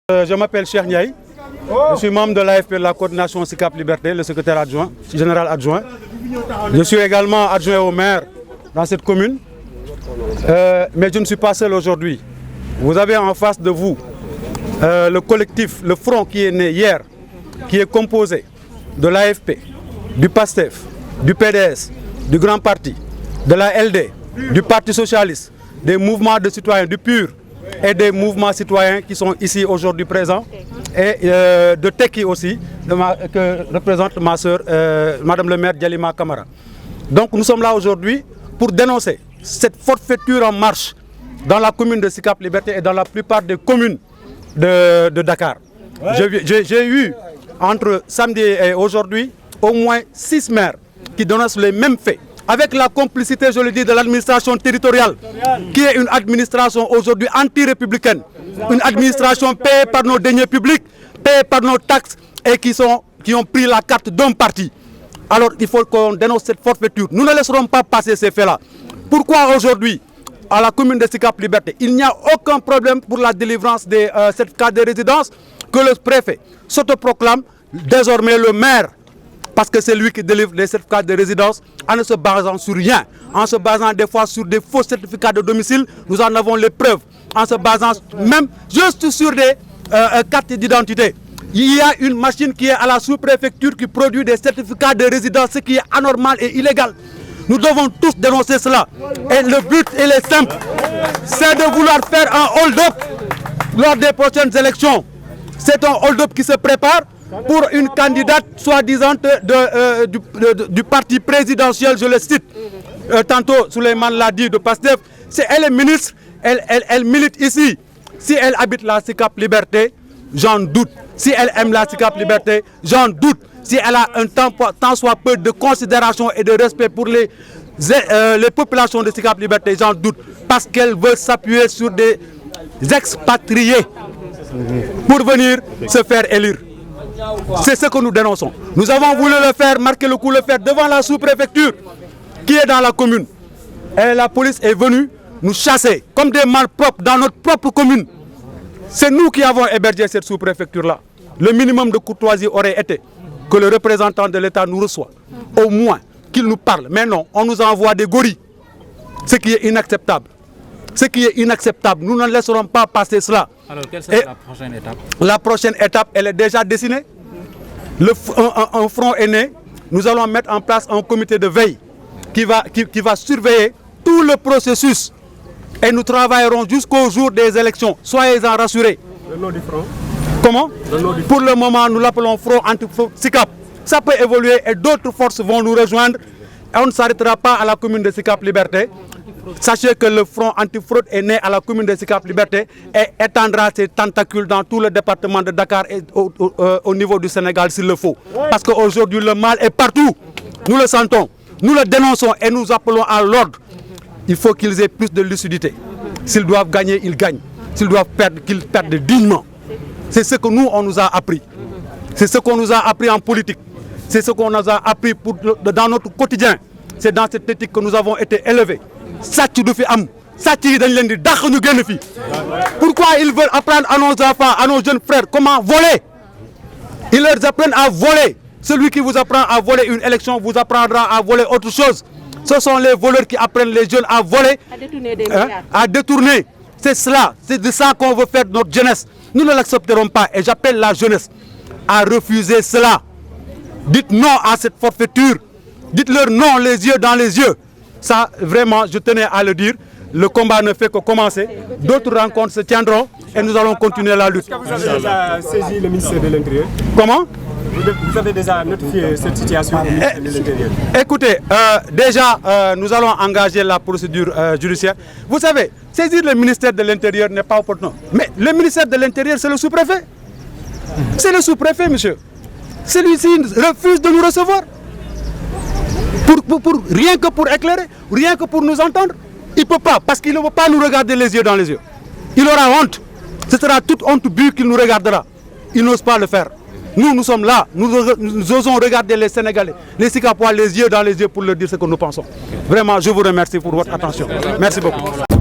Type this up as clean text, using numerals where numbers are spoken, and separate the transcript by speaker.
Speaker 1: Je m'appelle Cheikh Ndiaye, je suis membre de l'AFP de la coordination SICAP Liberté, le secrétaire adjoint, général adjoint. Je suis également adjoint au maire dans cette commune, mais je ne suis pas seul aujourd'hui. Vous avez en face de vous le collectif, le front qui est né hier, qui est composé de l'AFP, du PASTEF, du PDS, du Grand Parti, de la LD, du Parti Socialiste, des mouvements de citoyens du PUR et des mouvements citoyens qui sont ici aujourd'hui présents, et de Teki aussi, que représente ma soeur, Madame le maire Djalima Kamara. Donc nous sommes là aujourd'hui pour dénoncer cette forfaiture en marche dans la commune de SICAP Liberté et dans la plupart des communes de Dakar. J'ai eu entre samedi et aujourd'hui au moins 6 maires qui dénoncent les mêmes faits, avec la complicité, je le dis, de l'administration territoriale, qui est une administration aujourd'hui anti-républicaine, une administration payée par nos deniers publics, payée par nos taxes et qui ont pris la carte d'un parti. Alors il faut qu'on dénonce cette forfaiture. Nous ne laisserons pas passer ces faits-là. Pourquoi aujourd'hui, à la commune de SICAP Liberté, il n'y a aucun problème pour la délivrance des certificats de résidence, que le préfet s'autoproclame désormais le maire, parce que c'est lui qui délivre les certificats de résidence en ne se basant sur rien, en se basant des fois sur des faux certificats de domicile. Nous en avons les preuves, en se basant même juste sur des cartes d'identité. Il y a une machine qui est à la sous-préfecture qui produit des certificats de résidence, ce qui est anormal et illégal. Nous devons tous dénoncer cela. Et le but, il est simple, c'est de vouloir faire un hold-up lors des prochaines élections. C'est un hold-up qui se prépare pour une candidate soi-disant du parti présidentiel, je le cite. Tantôt, Souleymane l'a dit, de PASTEF. Si elle est ministre, elle milite ici. Si elle habite la SICAP Liberté, j'en doute. Si elle aime la SICAP Liberté, j'en doute. Si elle a un tant soit peu de considération et de respect pour les populations de SICAP Liberté, j'en doute. Parce qu'elle veut s'appuyer sur des expatriés pour venir se faire élire. C'est ce que nous dénonçons. Nous avons voulu le faire, marquer le coup, le faire devant la sous-préfecture qui est dans la commune. Et la police est venue nous chasser comme des malpropres dans notre propre commune. C'est nous qui avons hébergé cette sous-préfecture-là. Le minimum de courtoisie aurait été que le représentant de l'État nous reçoive, au moins qu'il nous parle. Mais non, on nous envoie des gorilles, ce qui est inacceptable. Ce qui est inacceptable, nous ne laisserons pas passer cela.
Speaker 2: Alors, quelle sera la prochaine étape? La
Speaker 1: prochaine étape, elle est déjà dessinée. Un front est né. Nous allons mettre en place un comité de veille qui va surveiller tout le processus. Et nous travaillerons jusqu'au jour des élections. Soyez-en rassurés.
Speaker 3: Le nom du front?
Speaker 1: Comment? Pour le moment, nous l'appelons front anti-fraude SICAP. Ça peut évoluer et d'autres forces vont nous rejoindre. Et on ne s'arrêtera pas à la commune de SICAP Liberté. Sachez que le front anti-fraude est né à la commune de SICAP Liberté et étendra ses tentacules dans tout le département de Dakar et au niveau du Sénégal s'il le faut. Parce qu'aujourd'hui le mal est partout. Nous le sentons, nous le dénonçons et nous appelons à l'ordre. Il faut qu'ils aient plus de lucidité. S'ils doivent gagner, ils gagnent. S'ils doivent perdre, qu'ils perdent dignement. C'est ce que nous, on nous a appris. C'est ce qu'on nous a appris en politique. C'est ce qu'on nous a appris dans notre quotidien. C'est dans cette éthique que nous avons été élevés. Pourquoi ils veulent apprendre à nos enfants, à nos jeunes frères comment voler? Ils leur apprennent à voler. Celui qui vous apprend à voler une élection vous apprendra à voler autre chose. Ce sont les voleurs qui apprennent les jeunes à voler, à détourner. C'est cela, c'est de ça qu'on veut faire notre jeunesse. Nous ne l'accepterons pas et j'appelle la jeunesse à refuser cela. Dites non à cette forfaiture. Dites-leur non les yeux dans les yeux. Ça, vraiment, je tenais à le dire. Le combat ne fait que commencer. D'autres rencontres se tiendront et nous allons continuer la lutte.
Speaker 3: Est-ce que vous avez déjà saisi le ministère de l'Intérieur?
Speaker 1: Comment?
Speaker 3: Vous avez déjà notifié cette situation au ministère de l'Intérieur?
Speaker 1: Écoutez, déjà, nous allons engager la procédure judiciaire. Vous savez, saisir le ministère de l'Intérieur n'est pas opportun. Mais le ministère de l'Intérieur, c'est le sous-préfet. C'est le sous-préfet, monsieur. Celui-ci refuse de nous recevoir. Rien que pour éclairer, rien que pour nous entendre. Il ne peut pas, parce qu'il ne veut pas nous regarder les yeux dans les yeux. Il aura honte. Ce sera toute honte but qu'il nous regardera. Il n'ose pas le faire. Nous sommes là, nous osons regarder les Sénégalais, les Sikapois les yeux dans les yeux pour leur dire ce que nous pensons. Vraiment, je vous remercie pour votre attention. Merci beaucoup.